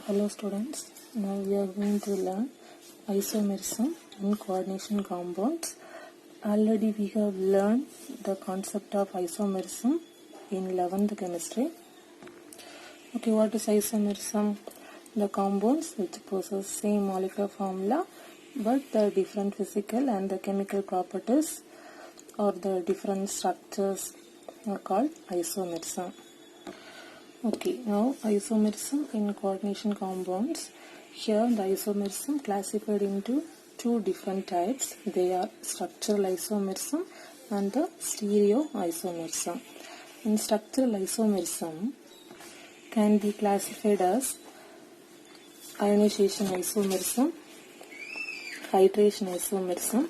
Hello students, now we are going to learn isomerism in coordination compounds. Already we have learned the concept of isomerism in 11th chemistry. Okay, what is isomerism? The compounds which possess same molecular formula but the different physical and the chemical properties or the different structures are called isomerism. Okay, now isomerism in coordination compounds. Here the isomerism classified into two different types. They are structural isomerism and the stereoisomerism. In structural isomerism can be classified as ionization isomerism, hydration isomerism,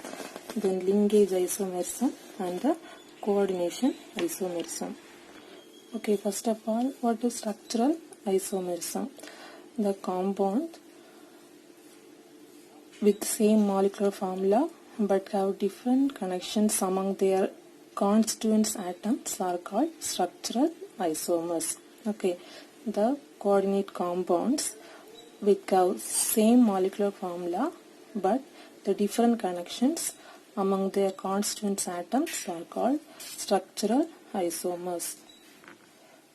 then linkage isomerism and the coordination isomerism. Okay, first of all, what is structural isomerism? The compound with same molecular formula but have different connections among their constituent atoms are called structural isomers. Okay, the coordinate compounds which have same molecular formula but the different connections among their constituent atoms are called structural isomers.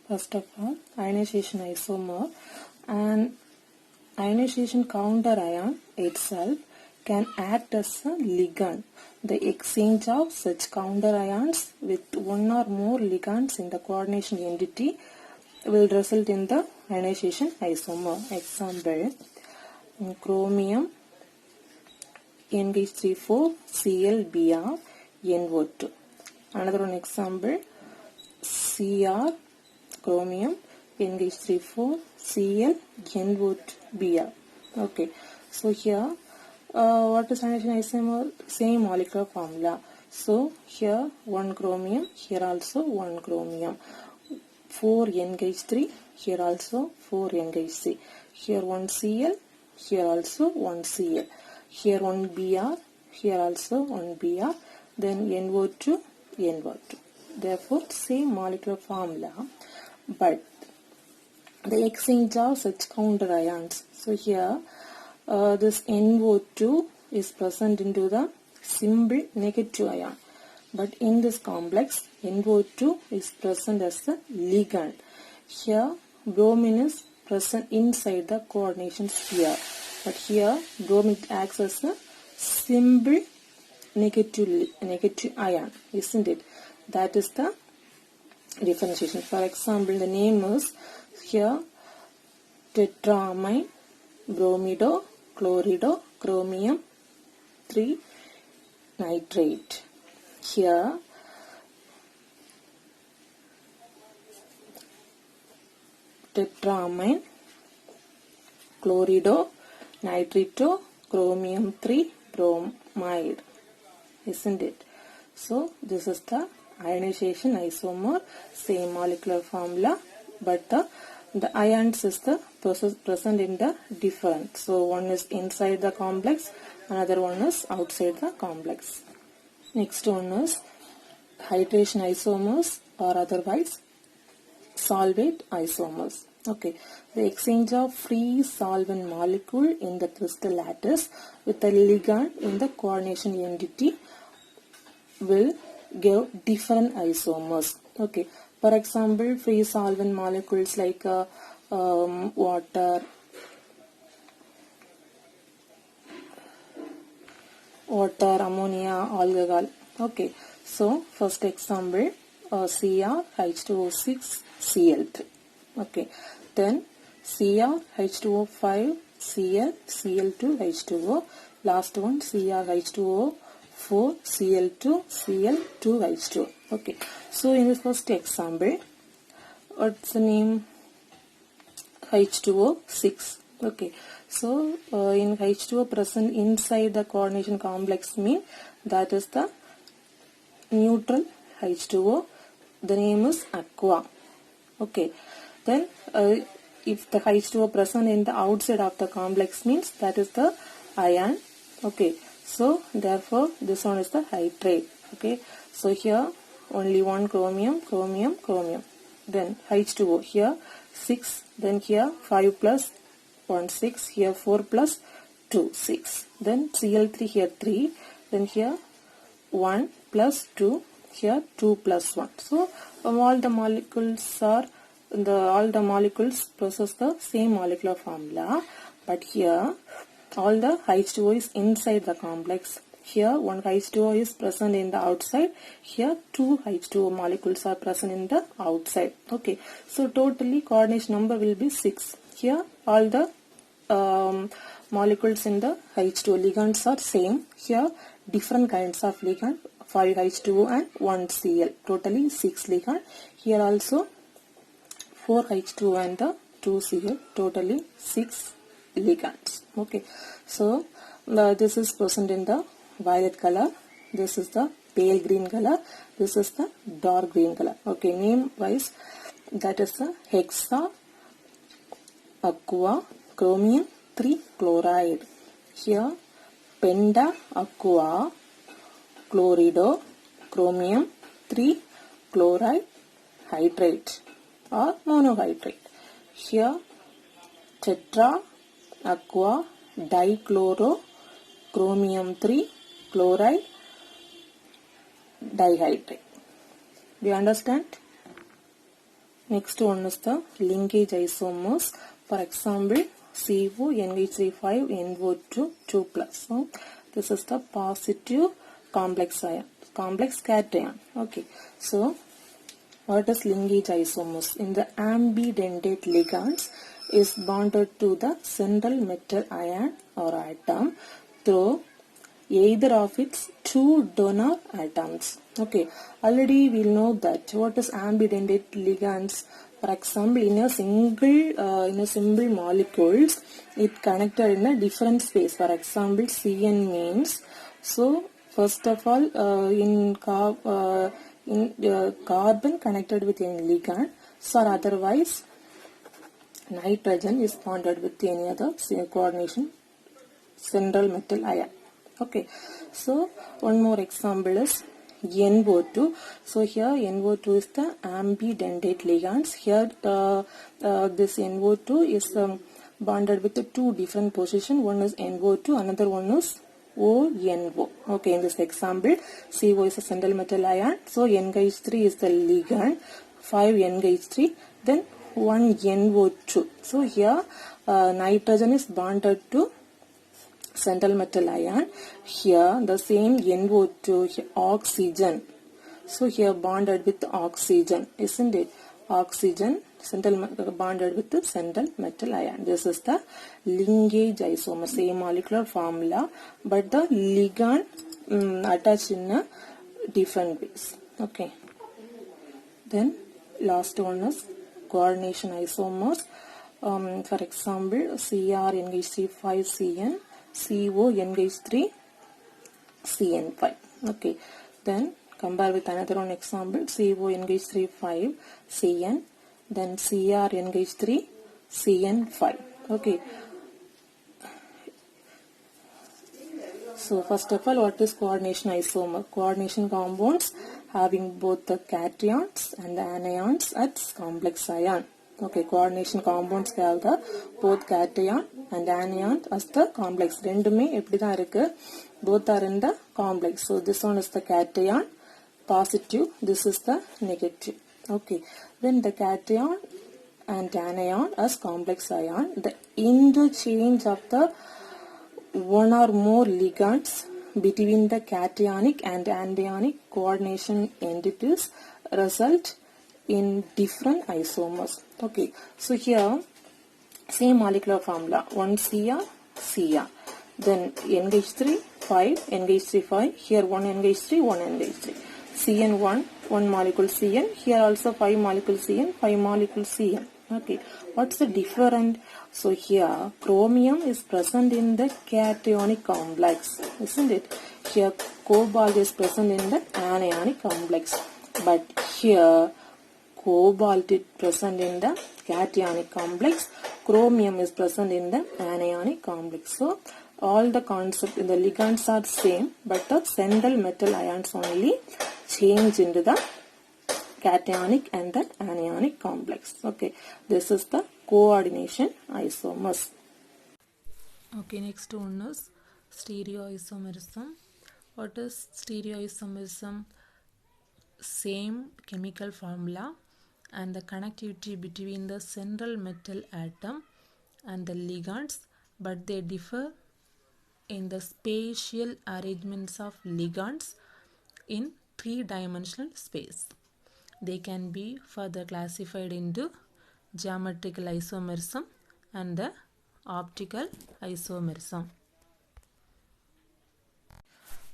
First of all, ionization isomer. An ionization counter ion itself can act as a ligand. The exchange of such counter ions with one or more ligands in the coordination entity will result in the ionization isomer. Example, chromium NH34 ClBr NO2. Another one example, Cr chromium NH34 Cl NO2Br. Okay, so here what is ionization isomer? Same molecular formula. So here one chromium, here also one chromium. 4 NH3, here also 4 NH3. Here one Cl, here also one Cl. Here one Br, here also one Br. Then NO2, NO2. Therefore, same molecular formula, but the exchange of such counter ions. So here this NO2 is present into the simple negative ion, but in this complex NO2 is present as a ligand. Here bromine is present inside the coordination sphere, but here bromine acts as a simple negative ion, isn't it? That is the differentiation. For example, the name is here tetramine bromido chlorido chromium 3 nitrate. Here tetramine chlorido nitrito chromium 3 bromide, isn't it? So this is the ionization isomer, same molecular formula, but the ions is the present in the different. So one is inside the complex, another one is outside the complex. Next one is hydration isomers or otherwise solvate isomers. Okay, the exchange of free solvent molecule in the crystal lattice with a ligand in the coordination entity will give different isomers. Okay, for example, free solvent molecules like water, ammonia, alcohol. Okay, so first example, Cr H2O6 Cl3. Okay, then Cr H2O5 Cl Cl2 H2O. Last one Cr H2O 4 Cl2 Cl2 H2O. Okay, so in the first example, what's the name? H2O6. Okay, so in H2O present inside the coordination complex mean that is the neutral H2O. The name is aqua. Okay, then if the H2O present in the outside of the complex means that is the ion. Okay, so therefore this one is the hydrate. Okay, so here only one chromium. Then H2O here 6, then here 5 plus 1 6, here 4 plus 2 6, then Cl3 here 3, then here 1 plus 2, here 2 plus 1. So all the molecules possess the same molecular formula, but here all the H2O is inside the complex. Here one H2O is present in the outside, here two H2O molecules are present in the outside. Okay, so totally coordination number will be 6. Here all the molecules in the H2O ligands are same. Here different kinds of ligand, 5 H2O and 1 Cl, totally 6 ligand. Here also 4 H2O and the 2 Cl, totally 6 ligands. Okay, so this is present in the violet color, this is the pale green color, this is the dark green color. Okay, name wise that is the hexa aqua chromium 3 chloride. Here penta aqua chlorido chromium 3 chloride hydrate or monohydrate. Here tetra aqua dichloro chromium 3 chloride dihydrate. Do you understand? Next one is the linkage isomers. For example, CO NH35 NO2 2+. So this is the positive complex ion, complex cation. Okay, so what is linkage isomers? In the ambidentate ligands is bonded to the central metal ion or atom through either of its two donor atoms. Okay, already we know that what is ambidentate ligands. For example, in a single molecules, it connected in a different space. For example, CN means, so first of all, in carbon connected with any ligand, so otherwise nitrogen is bonded with any other coordination central metal ion. Okay, so one more example is NO2. So here NO2 is the ambidentate ligands. Here this NO2 is bonded with the two different positions. One is NO2, another one is ONO. Okay, in this example, CO is a central metal ion. So NH3 is the ligand, 5 NH3, then 1 NO2. So here nitrogen is bonded to central metal ion. Here the same NO2, here, oxygen. So here bonded with oxygen, isn't it? Oxygen bonded with the central metal ion. This is the linkage isomer, same molecular formula, but the ligand attached in a different ways. Okay. Then last one is coordination isomers. For example, Cr NH35CN, CO NH3 CN5. Okay, then compare with another one example, CO NH35 CN, then Cr NH3 CN5. Okay, so first of all, what is coordination isomer? Coordination compounds having both the cations and the anions at complex ion. Okay, coordination compounds have the both cation and anion as the complex. ரெண்டுமே எப்படி தான் இருக்கு? Both are in the complex. So this one is the cation, positive. This is the negative. Okay, then the cation and anion as complex ion. The interchange of the one or more ligands between the cationic and anionic coordination entities result in different isomers. Okay, so here same molecular formula, 1 Cr, Cr, then NH3 5, NH3 5, here 1 NH3, 1 NH3, CN1, 1 molecule CN, here also 5 molecule CN, 5 molecule CN. Okay, what's the difference? So here chromium is present in the cationic complex, isn't it? Here cobalt is present in the anionic complex, but here cobalt is present in the cationic complex, chromium is present in the anionic complex. So all the concept in the ligands are same, but the central metal ions only change into the cationic and the anionic complex. Okay, this is the coordination isomers. Okay, next one is stereoisomerism. What is stereoisomerism? Same chemical formula and the connectivity between the central metal atom and the ligands, but they differ in the spatial arrangements of ligands in three-dimensional space. They can be further classified into geometrical isomerism and the optical isomerism.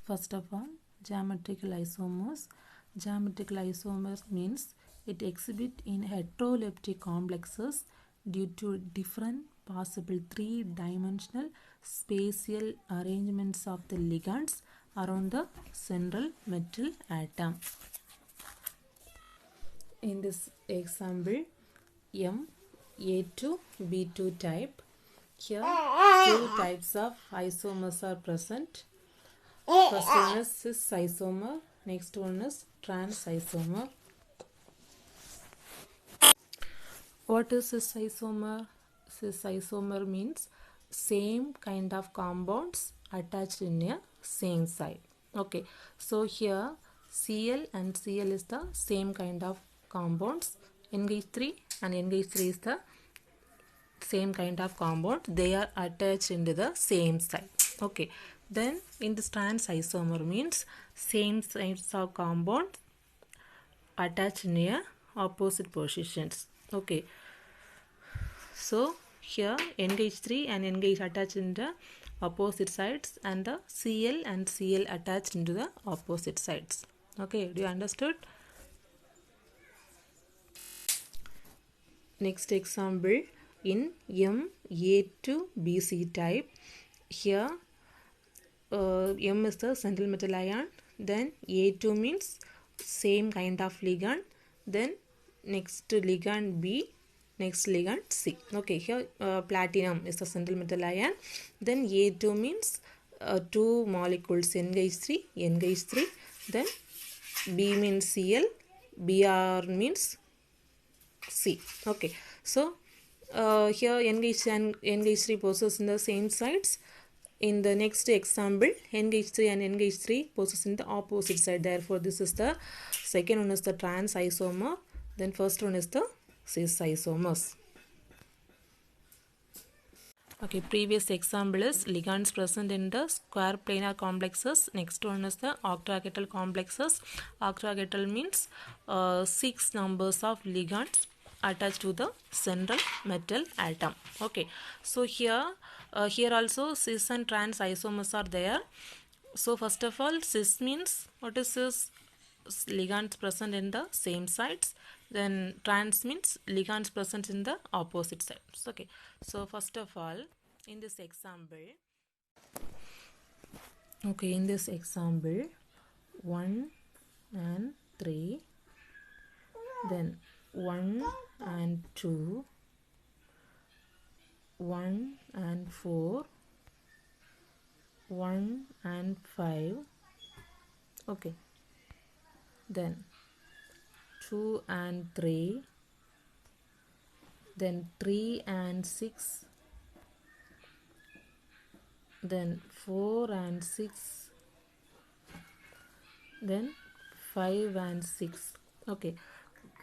First of all, geometrical isomers. Geometrical isomers means it exhibits in heteroleptic complexes due to different possible three-dimensional spatial arrangements of the ligands around the central metal atom. In this example, A2B2 type. Here, two types of isomers are present. First one is cis isomer, next one is trans isomer. What is cis isomer? Cis isomer means same kind of compounds attached in a same site. Okay, so here Cl and Cl is the same kind of compounds. NH3 and NH3 is the same kind of compound. They are attached into the same site. Okay, then in this trans isomer means same sites of compounds attached near opposite positions. Okay, so here NH3 and NH attached in the opposite sides and the Cl and Cl attached into the opposite sides. Okay, do you understood? Next example, in Ma2Bc type. Here M is the central metal ion, then A2 means same kind of ligand, then next ligand B, next ligand C. Okay, here platinum is the central metal ion, then A2 means two molecules NH3, NH3, then B means Cl, Br means C. Okay, so here NH and NH3 possess in the same sides. In the next example, NH3 and NH3 possess in the opposite side. Therefore, this is the second one is the trans isomer. Then first one is the cis isomers. Okay, previous example is ligands present in the square planar complexes. Next one is the octahedral complexes. Octahedral means 6 numbers of ligands attached to the central metal atom. Okay, so here also cis and trans isomers are there. So first of all, cis means what is cis? Ligands present in the same sites. Then trans means ligands present in the opposite sides. Okay, so first of all, in this example, 1 and 3, then 1 and 2, 1 and 4, 1 and 5. Okay, then 2 and 3, then 3 and 6, then 4 and 6, then 5 and 6. Okay,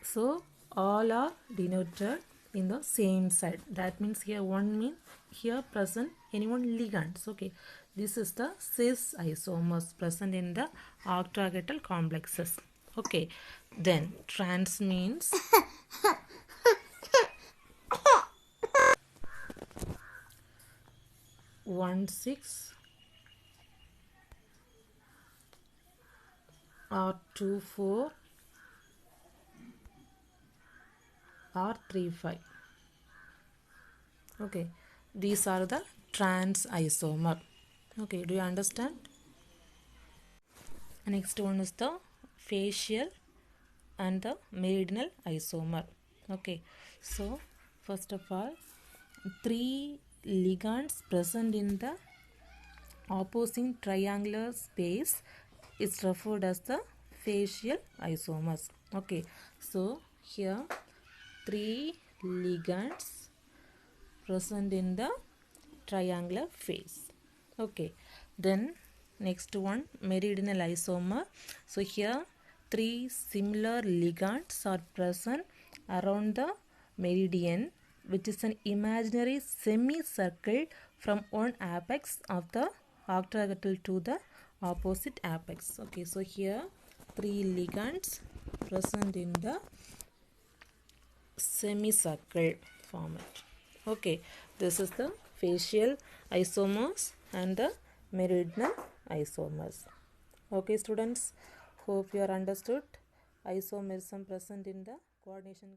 so all are denoted in the same side. That means here one means here present any one ligands. Okay, this is the cis isomers present in the octahedral complexes. Okay, then trans means 1, 6 or 2, 4 or 3, 5. Okay, these are the trans isomer. Okay, do you understand? Next one is the facial and the meridional isomer. Okay, so first of all, 3 ligands present in the opposing triangular space is referred as the facial isomers. Okay, so here 3 ligands present in the triangular face. Okay, then next one, meridional isomer. So here three similar ligands are present around the meridian, which is an imaginary semicircle from one apex of the octagonal to the opposite apex. Okay, so here three ligands present in the semicircle format. Okay, this is the facial isomers and the meridional isomers. Okay students, hope you are understood isomerism present in the coordination